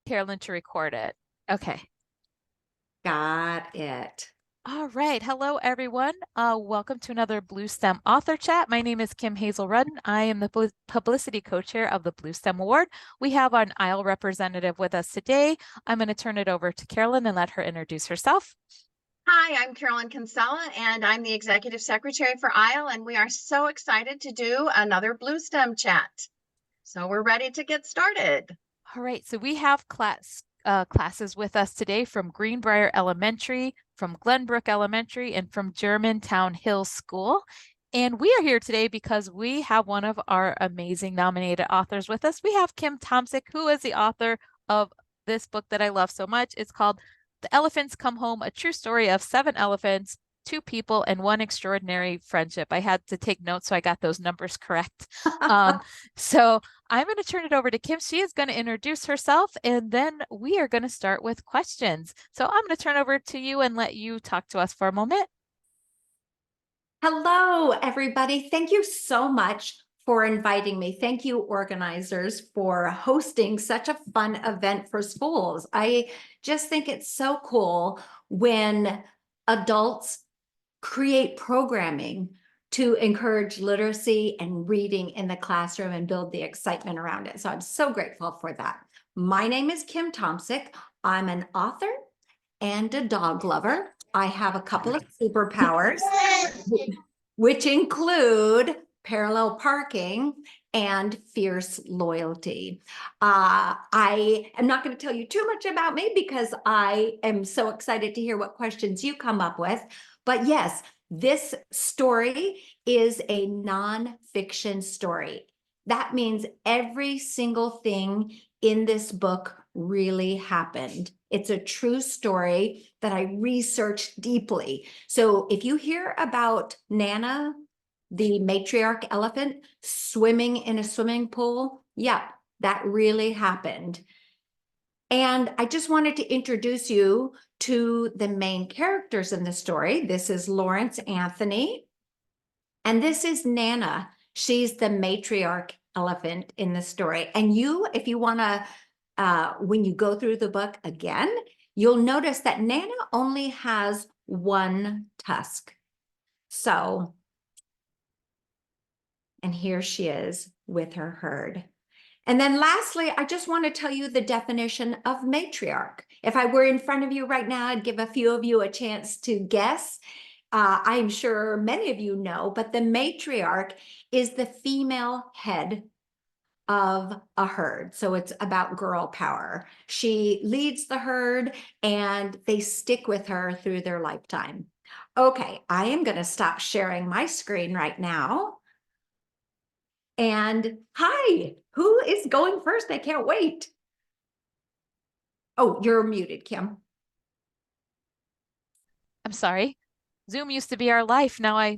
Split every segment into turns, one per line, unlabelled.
Carolyn to record it. Okay.
Got it.
All right. Hello, everyone. Welcome to another Blue STEM Author Chat. My name is Kim Hazel Rudden. I am the publicity co-chair of the Blue STEM Award. We have an ISLE representative with us today. I'm going to turn it over to Carolyn and let her introduce herself.
Hi, I'm Carolyn Kinsella, and I'm the Executive Secretary for ISLE, and we are so excited to do another Blue STEM Chat. So we're ready to get started.
All right. So we have classes with us today from Greenbrier Elementary, from Glenbrook Elementary, and from Germantown Hills School. And we are here today because we have one of our amazing nominated authors with us. We have Kim Tomsic, who is the author of this book that I love so much. It's called The Elephants Come Home, A True Story of 7 Elephants, 2 People, and 1 Extraordinary Friendship. I had to take notes so I got those numbers correct. So I'm going to turn it over to Kim. She is going to introduce herself, and then we are going to start with questions. So I'm going to turn over to you and let you talk to us for a moment.
Hello, everybody. Thank you so much for inviting me. Thank you, organizers, for hosting such a fun event for schools. I just think it's so cool when adults create programming to encourage literacy and reading in the classroom and build the excitement around it. So I'm so grateful for that. My name is Kim Tomsic. I'm an author and a dog lover. I have a couple of superpowers, which include parallel parking and fierce loyalty. I am not going to tell you too much about me because I am so excited to hear what questions you come up with. But yes, this story is a nonfiction story. That means every single thing in this book really happened. It's a true story that I researched deeply. So if you hear about Nana, the matriarch elephant, swimming in a swimming pool, yeah, that really happened. And I just wanted to introduce you to the main characters in the story. This is Lawrence Anthony, and this is Nana. She's the matriarch elephant in the story. And you, if you want to, when you go through the book again, you'll notice that Nana only has 1 tusk. So, and here she is with her herd. And then lastly, I just want to tell you the definition of matriarch. If I were in front of you right now, I'd give a few of you a chance to guess. I'm sure many of you know, but the matriarch is the female head of a herd. So it's about girl power. She leads the herd and they stick with her through their lifetime. Okay, I am going to stop sharing my screen right now. And hi, who is going first? I can't wait. Oh, you're muted, Kim.
I'm sorry. Zoom used to be our life. Now I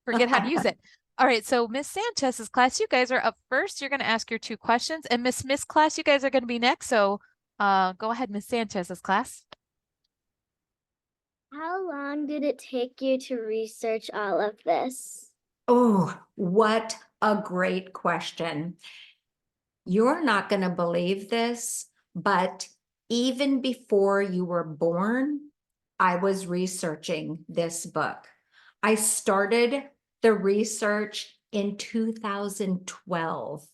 forget how to use it. All right, so Miss Sanchez's class, you guys are up first. You're going to ask your 2 questions. And Miss Smith's class, you guys are going to be next. So go ahead, Miss Sanchez's class.
How long did it take you to research all of this?
Oh, what a great question. You're not going to believe this, but even before you were born, I was researching this book. I started the research in 2012.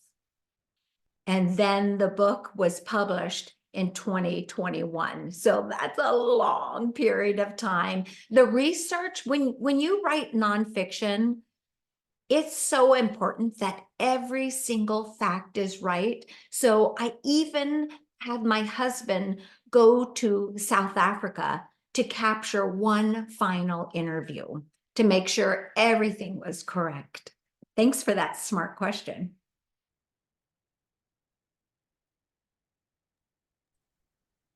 And then the book was published in 2021. So that's a long period of time. The research, when you write nonfiction, it's so important that every single fact is right. So I even had my husband go to South Africa to capture one final interview to make sure everything was correct. Thanks for that smart question.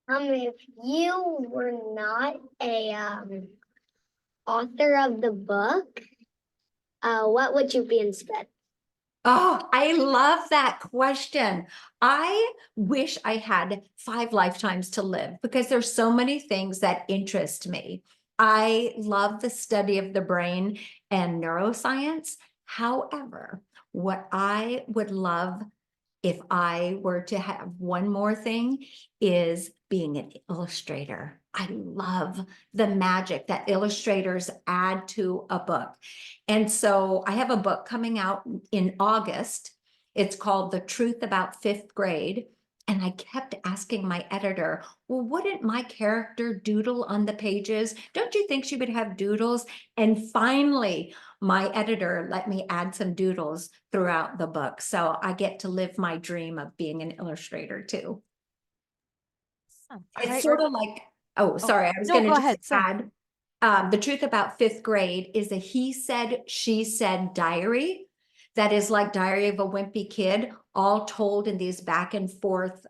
If you were not a author of the book, what would you be instead?
Oh, I love that question. I wish I had 5 lifetimes to live because there's so many things that interest me. I love the study of the brain and neuroscience. However, what I would love if I were to have one more thing, is being an illustrator. I love the magic that illustrators add to a book. And so I have a book coming out in August. It's called The Truth About Fifth Grade. And I kept asking my editor, well, wouldn't my character doodle on the pages? Don't you think she would have doodles? And finally, my editor let me add some doodles throughout the book. So I get to live my dream of being an illustrator too.
Awesome.
It's
All right.
sort of like, oh, sorry, I was
No,
going to
go
just
ahead. Sorry.
add, The Truth About Fifth Grade is a he said, she said diary that is like Diary of a Wimpy Kid, all told in these back and forth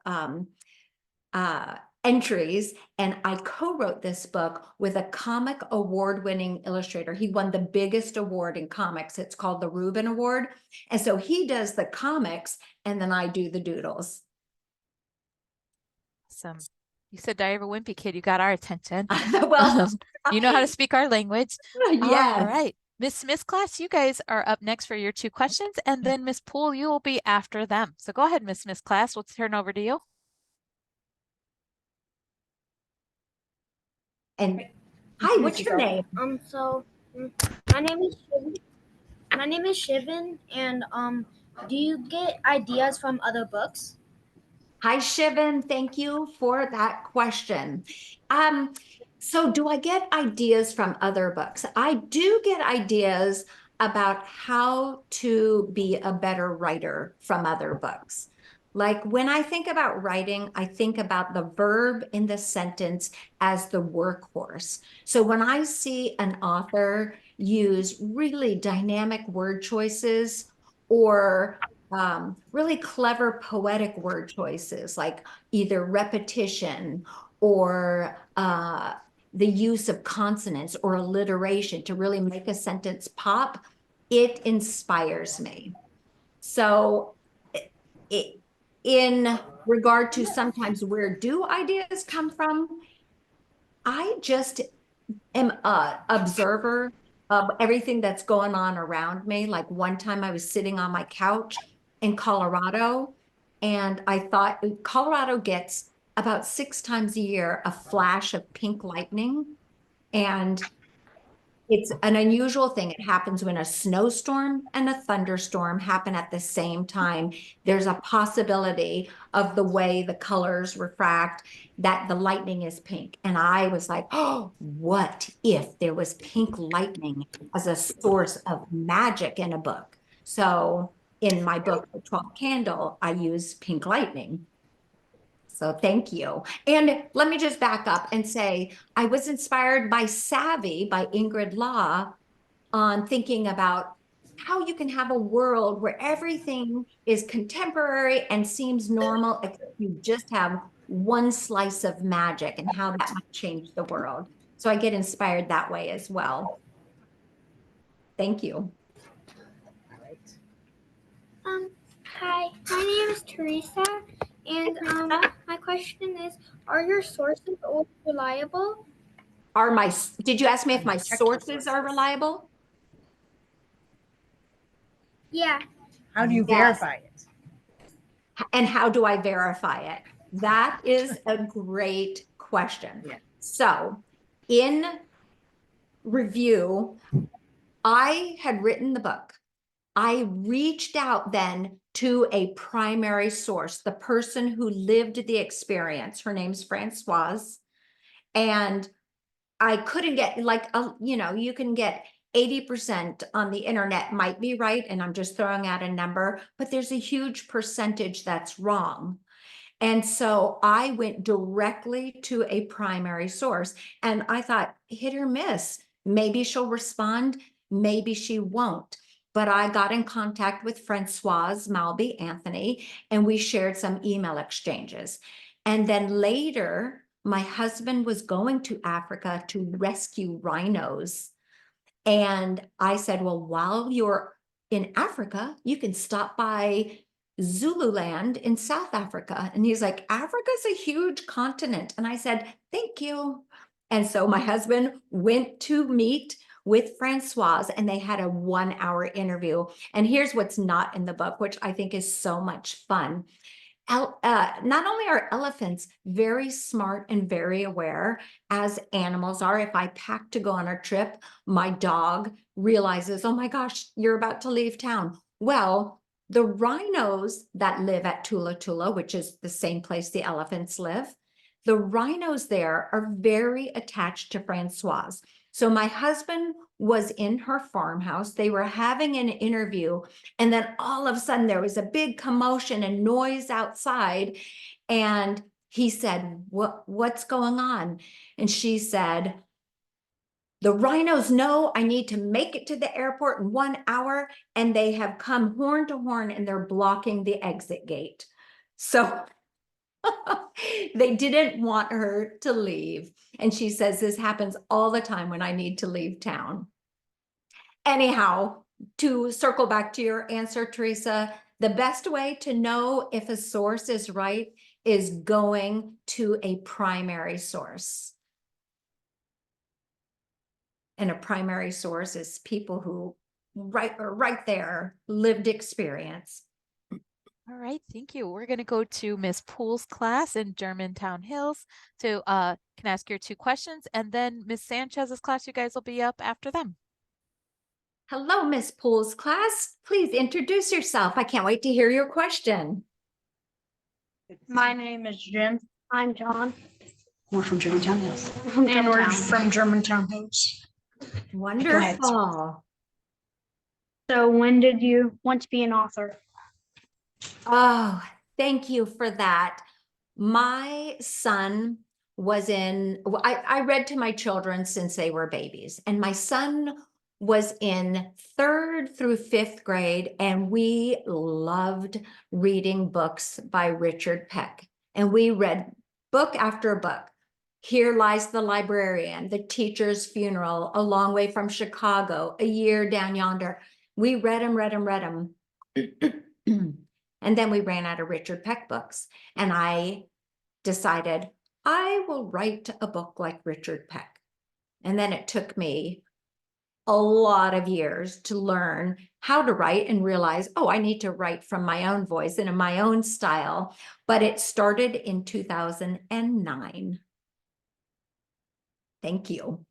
entries. And I co-wrote this book with a comic award-winning illustrator. He won the biggest award in comics. It's called the Reuben Award. And so he does the comics and then I do the doodles.
Awesome. You said Diary of a Wimpy Kid. You got our attention.
Well,
You know how to speak our language.
yes.
All right. Miss Smith's class, you guys are up next for your 2 questions, and then Miss Poole, you will be after them. So go ahead, Miss Smith's class. We'll turn over to you.
And hi, what's your name?
So my name is Shivan. My name is Shivan, and do you get ideas from other books?
Hi, Shivan. Thank you for that question. So do I get ideas from other books? I do get ideas about how to be a better writer from other books. Like when I think about writing, I think about the verb in the sentence as the workhorse. So when I see an author use really dynamic word choices or really clever poetic word choices, like either repetition or the use of consonants or alliteration to really make a sentence pop, it inspires me. So in regard to sometimes where do ideas come from, I just am a observer of everything that's going on around me. Like one time I was sitting on my couch in Colorado and I thought Colorado gets about 6 times a year a flash of pink lightning. And it's an unusual thing. It happens when a snowstorm and a thunderstorm happen at the same time. There's a possibility of the way the colors refract that the lightning is pink. And I was like, oh, what if there was pink lightning as a source of magic in a book? So in my book, The 12th Candle, I use pink lightning. So thank you. And let me just back up and say, I was inspired by Savvy by Ingrid Law on thinking about how you can have a world where everything is contemporary and seems normal, except you just have one slice of magic and how that might change the world. So I get inspired that way as well. Thank you.
Hi, my name is Teresa, and my question is, are your sources always reliable?
Did you ask me if my sources are reliable?
Yeah.
How do you
Yes.
verify it?
And how do I verify it? That is a great question.
Yeah.
So in review, I had written the book. I reached out then to a primary source, the person who lived the experience. Her name's Francoise. And I couldn't get you can get 80% on the internet might be right. And I'm just throwing out a number, but there's a huge percentage that's wrong. And so I went directly to a primary source and I thought, hit or miss. Maybe she'll respond, maybe she won't. But I got in contact with Francoise Malby Anthony and we shared some email exchanges. And then later, my husband was going to Africa to rescue rhinos. And I said, well, while you're in Africa, you can stop by Zululand in South Africa. And he's like, Africa's a huge continent. And I said, thank you. And so my husband went to meet with Francoise, and they had a 1-hour interview. And here's what's not in the book, which I think is so much fun. Not only are elephants very smart and very aware, as animals are. If I pack to go on a trip, my dog realizes, oh my gosh, you're about to leave town. Well, the rhinos that live at Tula Tula, which is the same place the elephants live, the rhinos there are very attached to Francoise. So my husband was in her farmhouse. They were having an interview, and then all of a sudden there was a big commotion and noise outside. And he said, what's going on? And she said, the rhinos know I need to make it to the airport in 1 hour, and they have come horn to horn and they're blocking the exit gate. So they didn't want her to leave. And she says, this happens all the time when I need to leave town. Anyhow, to circle back to your answer, Teresa, the best way to know if a source is right is going to a primary source. And a primary source is people who right there, lived experience.
All right, thank you. We're going to go to Miss Poole's class in Germantown Hills to can ask your 2 questions, and then Miss Sanchez's class, you guys will be up after them.
Hello, Miss Poole's class. Please introduce yourself. I can't wait to hear your question.
My name is Jim.
I'm John.
We're from Germantown Hills.
And we're from Germantown Hills.
Wonderful.
So when did you want to be an author?
Oh, thank you for that. My son was I read to my children since they were babies, and my son was in 3rd through 5th grade, and we loved reading books by Richard Peck. And we read book after book. Here Lies the Librarian, The Teacher's Funeral, A Long Way from Chicago, A Year Down Yonder. We read them. And then we ran out of Richard Peck books. And I decided I will write a book like Richard Peck. And then it took me a lot of years to learn how to write and realize, oh, I need to write from my own voice and in my own style. But it started in 2009. Thank you.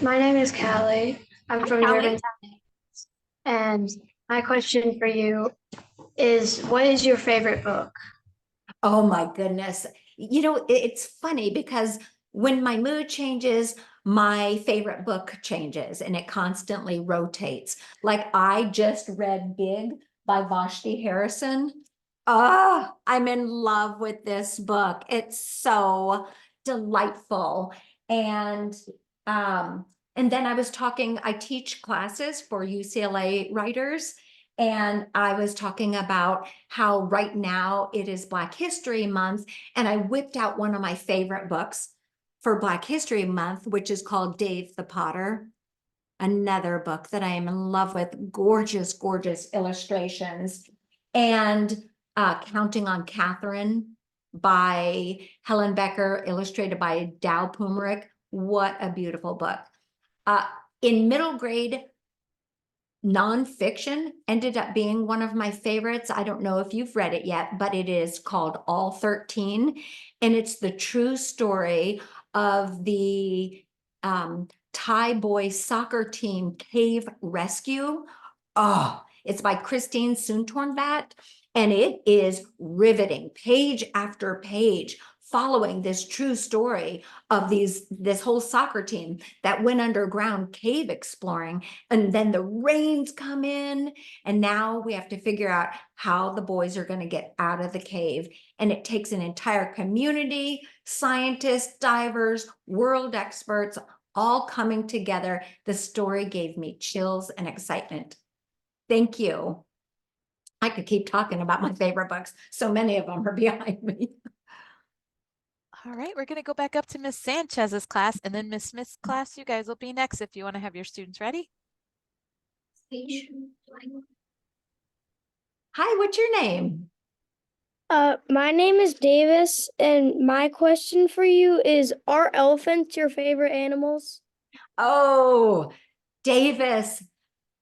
My name is Callie. I'm from
Callie.
Germantown. And my question for you is, what is your favorite book?
Oh my goodness. You know, it's funny because when my mood changes, my favorite book changes and it constantly rotates. Like I just read Big by Vashti Harrison. Oh, I'm in love with this book. It's so delightful. And then I teach classes for UCLA writers. And I was talking about how right now it is Black History Month. And I whipped out one of my favorite books for Black History Month, which is called Dave the Potter. Another book that I am in love with, gorgeous, gorgeous illustrations. And Counting on Catherine by Helen Becker, illustrated by Dow Pumerick. What a beautiful book. In middle grade, nonfiction ended up being one of my favorites. I don't know if you've read it yet, but it is called All 13. And it's the true story of the Thai boys soccer team cave rescue. Oh, it's by Christine Soontornvat. And it is riveting, page after page, following this true story of this whole soccer team that went underground cave exploring. And then the rains come in, and now we have to figure out how the boys are going to get out of the cave. And it takes an entire community, scientists, divers, world experts, all coming together. The story gave me chills and excitement. Thank you. I could keep talking about my favorite books. So many of them are behind me.
All right, we're going to go back up to Miss Sanchez's class, and then Miss Smith's class. You guys will be next if you want to have your students ready.
Hi, what's your name?
My name is Davis, and my question for you is, are elephants your favorite animals?
Oh, Davis,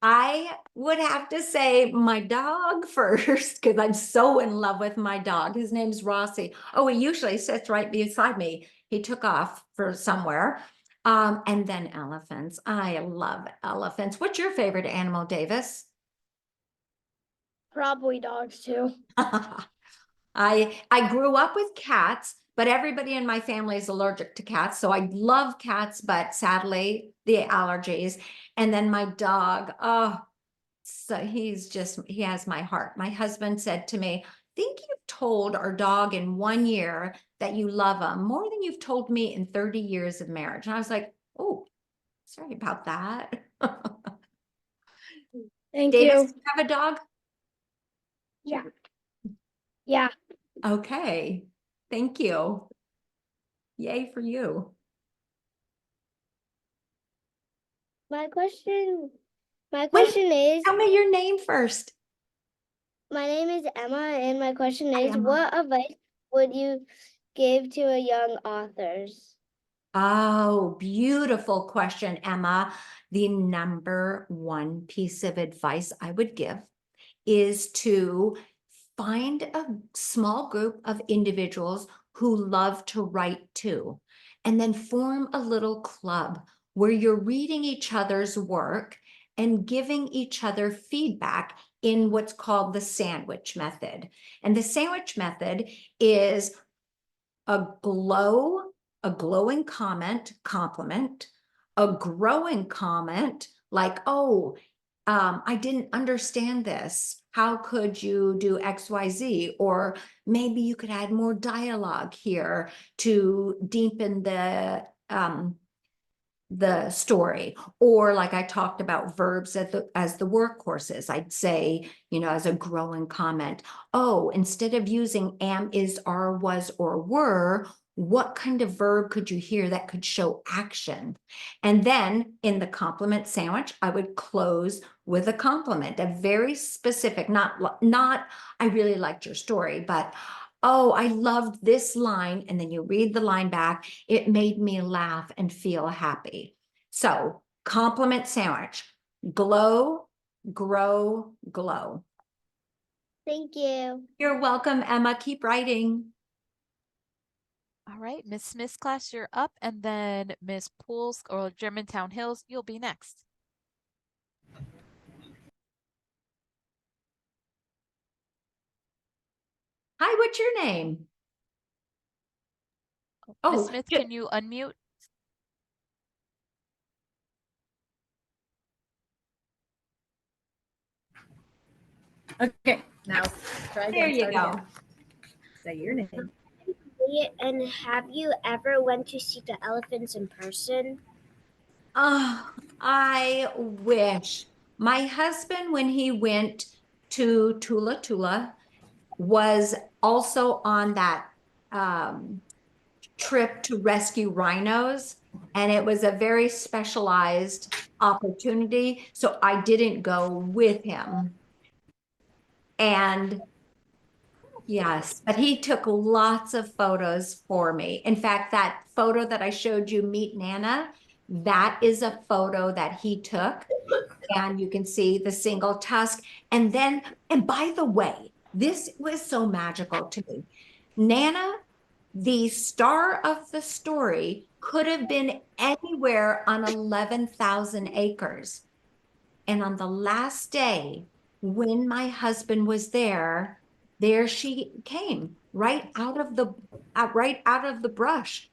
I would have to say my dog first because I'm so in love with my dog. His name's Rossi. Oh, he usually sits right beside me. He took off for somewhere. And then elephants. I love elephants. What's your favorite animal, Davis?
Probably dogs too.
I grew up with cats, but everybody in my family is allergic to cats. So I love cats, but sadly, the allergies. And then my dog, oh, so he has my heart. My husband said to me, think you've told our dog in 1 year that you love him more than you've told me in 30 years of marriage. And I was like, oh, sorry about that.
Thank
Davis,
you.
do you have a dog?
Yeah. Yeah.
Okay. Thank you. Yay for you.
My question, my
Wait,
question is,
tell me your name first.
my name is Emma, and my question
Hi,
is,
Emma.
what advice would you give to a young authors?
Oh, beautiful question, Emma. The number one piece of advice I would give is to find a small group of individuals who love to write too, and then form a little club where you're reading each other's work and giving each other feedback in what's called the sandwich method. And the sandwich method is a glowing comment, compliment, a growing comment, like, oh, I didn't understand this. How could you do XYZ? Or maybe you could add more dialogue here to deepen the story. Or like I talked about verbs as the workhorses, I'd say, as a growing comment, oh, instead of using am, is, are, was, or were, what kind of verb could you hear that could show action? And then in the compliment sandwich, I would close with a compliment, a very specific, not I really liked your story, but oh, I loved this line. And then you read the line back. It made me laugh and feel happy. So compliment sandwich, glow, grow, glow.
Thank you.
You're welcome, Emma. Keep writing.
All right, Miss Smith's class, you're up, and then Miss Pools or Germantown Hills, you'll be next.
Hi, what's your name?
Miss
Oh,
Smith, can you unmute?
Okay, now try
there
again.
you
Start
go.
again. Say your name.
And have you ever went to see the elephants in person?
Oh, I wish. My husband, when he went to Tula Tula, was also on that trip to rescue rhinos, and it was a very specialized opportunity. So I didn't go with him. And yes, but he took lots of photos for me. In fact, that photo that I showed you, Meet Nana, that is a photo that he took. And you can see the single tusk. And then, and by the way, this was so magical to me. Nana, the star of the story, could have been anywhere on 11,000 acres. And on the last day, when my husband was there she came right out of the brush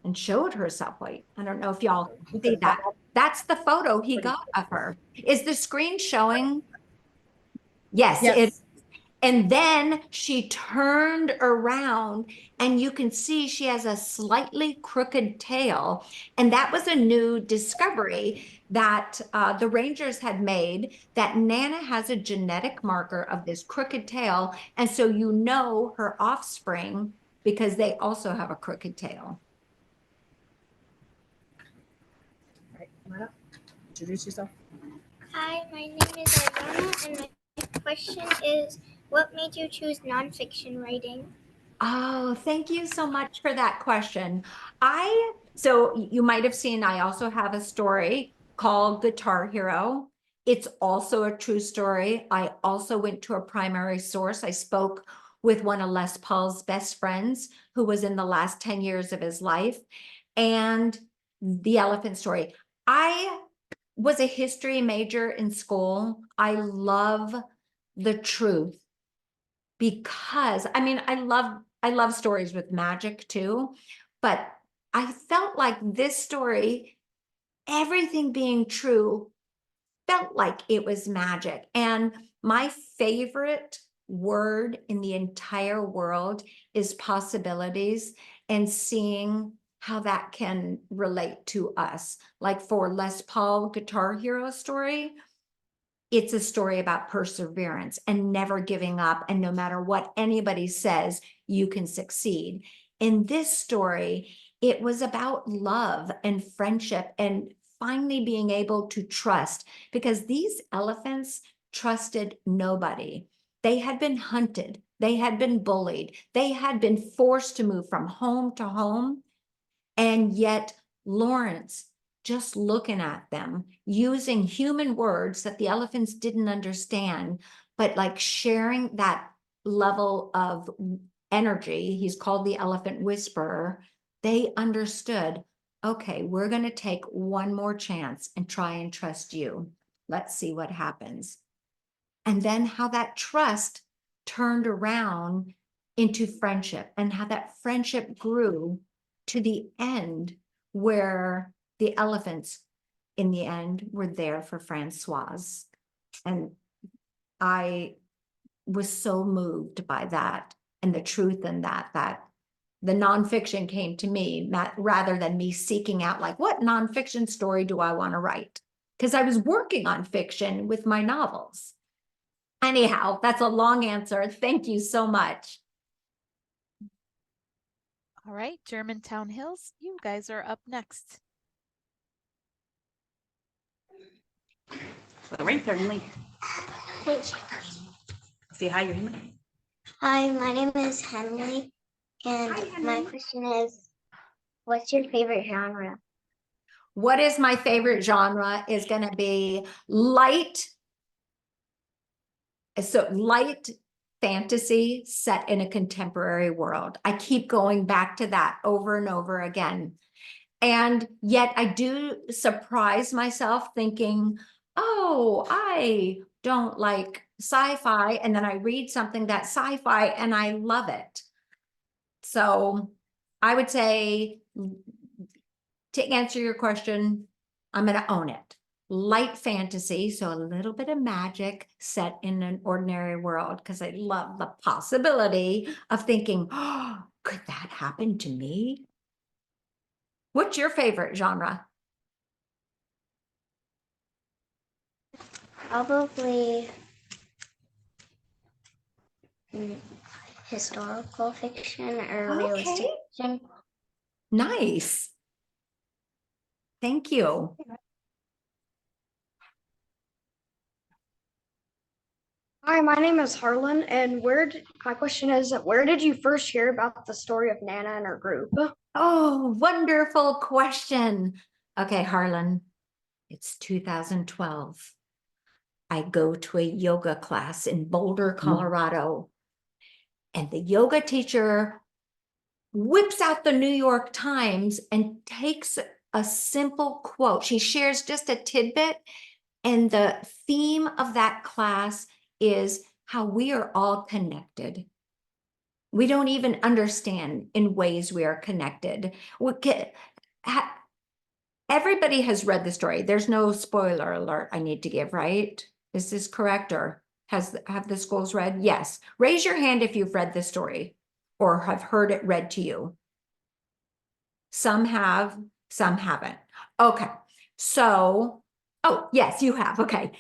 and showed herself. Wait, I don't know if y'all see that. That's the photo he got of her. Is the screen showing? Yes, it.
Yes.
And then she turned around and you can see she has a slightly crooked tail. And that was a new discovery that the rangers had made, that Nana has a genetic marker of this crooked tail. And so her offspring, because they also have a crooked tail.
All right, come on up. Introduce yourself.
Hi, my name is Ivana, and my question is, what made you choose nonfiction writing?
Oh, thank you so much for that question. So you might have seen, I also have a story called Guitar Hero. It's also a true story. I also went to a primary source. I spoke with one of Les Paul's best friends who was in the last 10 years of his life, and the elephant story. I was a history major in school. I love the truth because I love stories with magic too, but I felt like this story, everything being true, felt like it was magic. And my favorite word in the entire world is possibilities, and seeing how that can relate to us. Like for Les Paul Guitar Hero story, it's a story about perseverance and never giving up. And no matter what anybody says, you can succeed. In this story, it was about love and friendship and finally being able to trust, because these elephants trusted nobody. They had been hunted, they had been bullied, they had been forced to move from home to home. And yet, Lawrence, just looking at them, using human words that the elephants didn't understand, but like sharing that level of energy, he's called the elephant whisperer. They understood, okay, we're going to take one more chance and try and trust you. Let's see what happens. And then how that trust turned around into friendship, and how that friendship grew to the end, where the elephants in the end were there for Francoise. And I was so moved by that and the truth in that, that the nonfiction came to me rather than me seeking out like, what nonfiction story do I want to write? Because I was working on fiction with my novels. Anyhow, that's a long answer. Thank you so much.
All right, Germantown Hills, you guys are up next.
So right there, Emily. Say hi, you're Emily.
Hi, my name is Henley, and my question is, what's your favorite genre?
What is my favorite genre is going to be light. So light fantasy set in a contemporary world. I keep going back to that over and over again. And yet I do surprise myself thinking, oh, I don't like sci-fi. And then I read something that's sci-fi and I love it. So I would say, to answer your question, I'm going to own it. Light fantasy, so a little bit of magic set in an ordinary world, because I love the possibility of thinking, oh, could that happen to me? What's your favorite genre?
Probably historical fiction or realistic
Okay.
fiction.
Nice. Thank you.
Hi, my name is Harlan, and my question is, where did you first hear about the story of Nana and her group?
Oh, wonderful question. Okay, Harlan, it's 2012. I go to a yoga class in Boulder, Colorado, and the yoga teacher whips out the New York Times and takes a simple quote. She shares just a tidbit, and the theme of that class is how we are all connected. We don't even understand in ways we are connected. Everybody has read the story. There's no spoiler alert I need to give, right? Is this correct, or have the schools read? Yes. Raise your hand if you've read the story or have heard it read to you. Some have, some haven't. Okay. So, oh, yes, you have. Okay.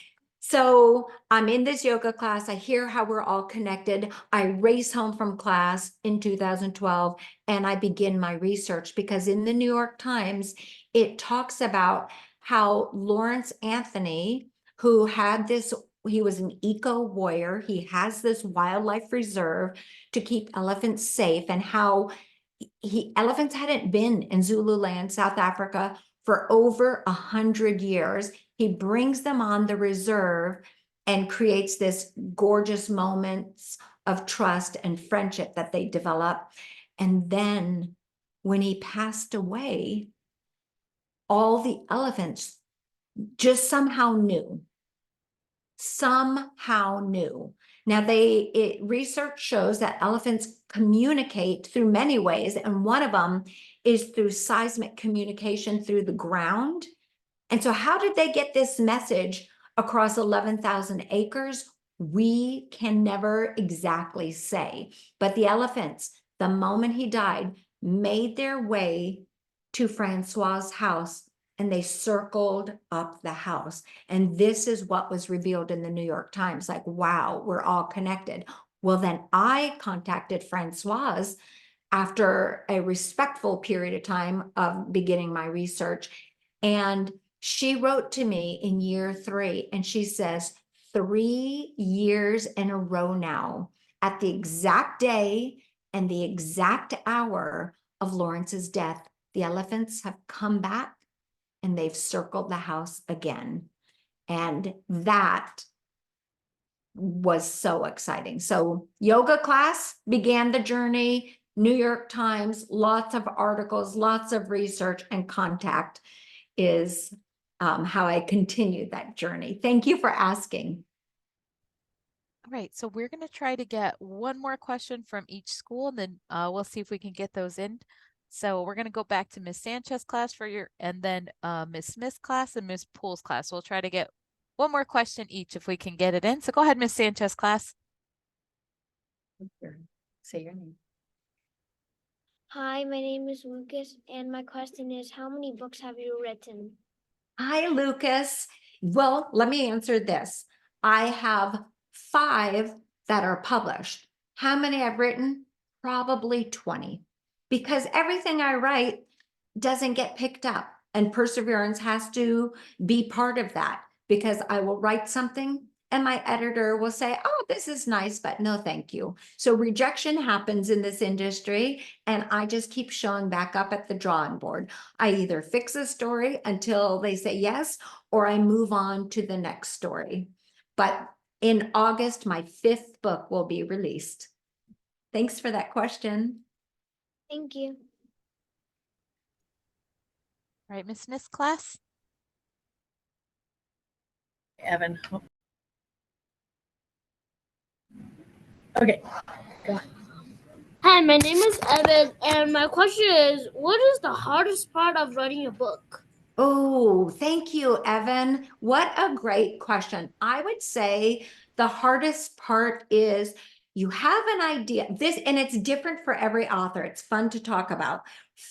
So I'm in this yoga class. I hear how we're all connected. I race home from class in 2012 and I begin my research, because in the New York Times, it talks about how Lawrence Anthony, who had this he was an eco warrior. He has this wildlife reserve to keep elephants safe, and how elephants hadn't been in Zululand, South Africa for over 100 years. He brings them on the reserve and creates this gorgeous moments of trust and friendship that they develop. And then when he passed away, all the elephants just somehow knew. Now research shows that elephants communicate through many ways, and one of them is through seismic communication through the ground. And so how did they get this message across 11,000 acres? We can never exactly say, but the elephants, the moment he died, made their way to Francois's house, and they circled up the house. And this is what was revealed in the New York Times. Like, wow, we're all connected. Well, then I contacted Francoise after a respectful period of time of beginning my research. And she wrote to me in year 3, and she says, 3 years in a row now, at the exact day and the exact hour of Lawrence's death, the elephants have come back and they've circled the house again. And that was so exciting. So yoga class began the journey, New York Times, lots of articles, lots of research, and contact is how I continued that journey. Thank you for asking.
All right, so we're going to try to get one more question from each school, and then we'll see if we can get those in. So we're going to go back to Miss Sanchez class and then Miss Smith's class and Miss Poole's class. We'll try to get one more question each if we can get it in. So go ahead, Miss Sanchez class.
Say your name.
Hi, my name is Lucas, and my question is, how many books have you written?
Hi, Lucas. Well, let me answer this. I have 5 that are published. How many I've written? Probably 20. Because everything I write doesn't get picked up, and perseverance has to be part of that, because I will write something and my editor will say, oh, this is nice, but no, thank you. So rejection happens in this industry, and I just keep showing back up at the drawing board. I either fix a story until they say yes, or I move on to the next story. But in August, my 5th book will be released. Thanks for that question.
Thank you.
All right, Miss Smith's class.
Evan. Okay.
Hi, my name is Evan, and my question is, what is the hardest part of writing a book?
Oh, thank you, Evan. What a great question. I would say the hardest part is you have an idea, and it's different for every author. It's fun to talk about.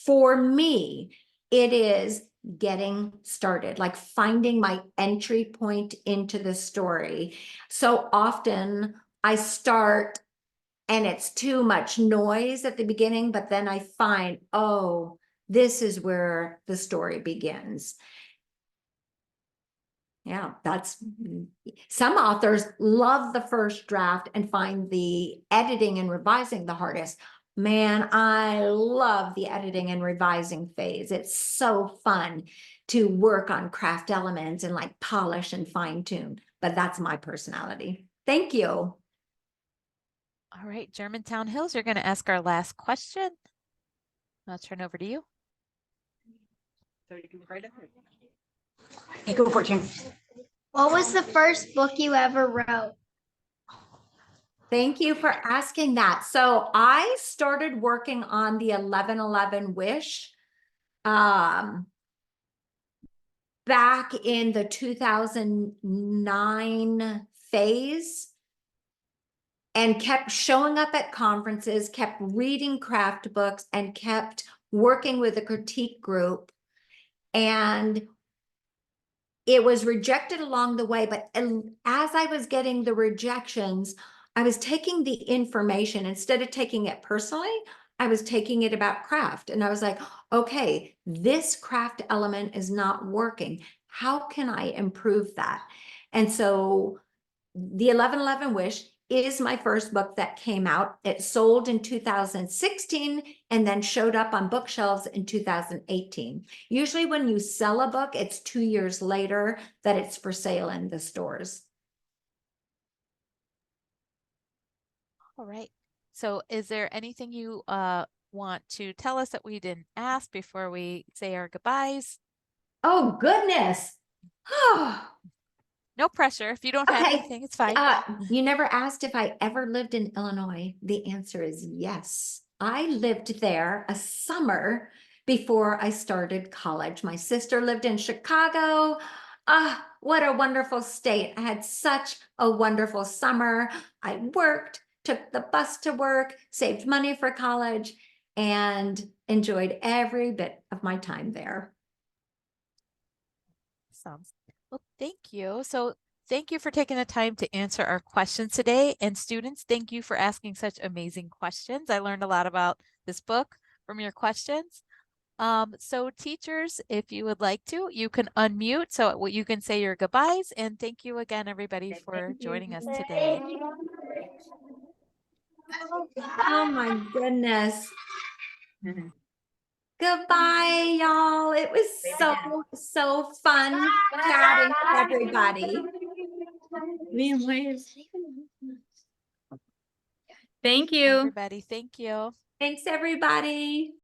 For me, it is getting started, like finding my entry point into the story. So often I start and it's too much noise at the beginning, but then I find, oh, this is where the story begins. Yeah, some authors love the first draft and find the editing and revising the hardest. Man, I love the editing and revising phase. It's so fun to work on craft elements and like polish and fine tune, but that's my personality. Thank you.
All right, Germantown Hills, you're going to ask our last question. I'll turn over to you.
So you can write it. You go for it, Tim.
What was the first book you ever wrote?
Thank you for asking that. So I started working on the 1111 Wish back in the 2009 phase, and kept showing up at conferences, kept reading craft books, and kept working with a critique group. And it was rejected along the way, but as I was getting the rejections, I was taking the information, instead of taking it personally, I was taking it about craft. And I was like, okay, this craft element is not working. How can I improve that? And so The 1111 Wish is my first book that came out. It sold in 2016 and then showed up on bookshelves in 2018. Usually when you sell a book, it's 2 years later that it's for sale in the stores.
All right. So is there anything you want to tell us that we didn't ask before we say our goodbyes?
Oh, goodness. Oh,
No pressure. If you don't have
okay.
anything, it's fine.
You never asked if I ever lived in Illinois. The answer is yes. I lived there a summer before I started college. My sister lived in Chicago. Ah, what a wonderful state. I had such a wonderful summer. I worked, took the bus to work, saved money for college, and enjoyed every bit of my time there.
Sounds well, thank you. So thank you for taking the time to answer our questions today. And students, thank you for asking such amazing questions. I learned a lot about this book from your questions. So teachers, if you would like to, you can unmute so you can say your goodbyes. And thank you again, everybody, for joining us today.
Oh my goodness. Goodbye, y'all. It was so fun chatting with everybody.
Thank you.
Everybody, thank you.
Thanks, everybody.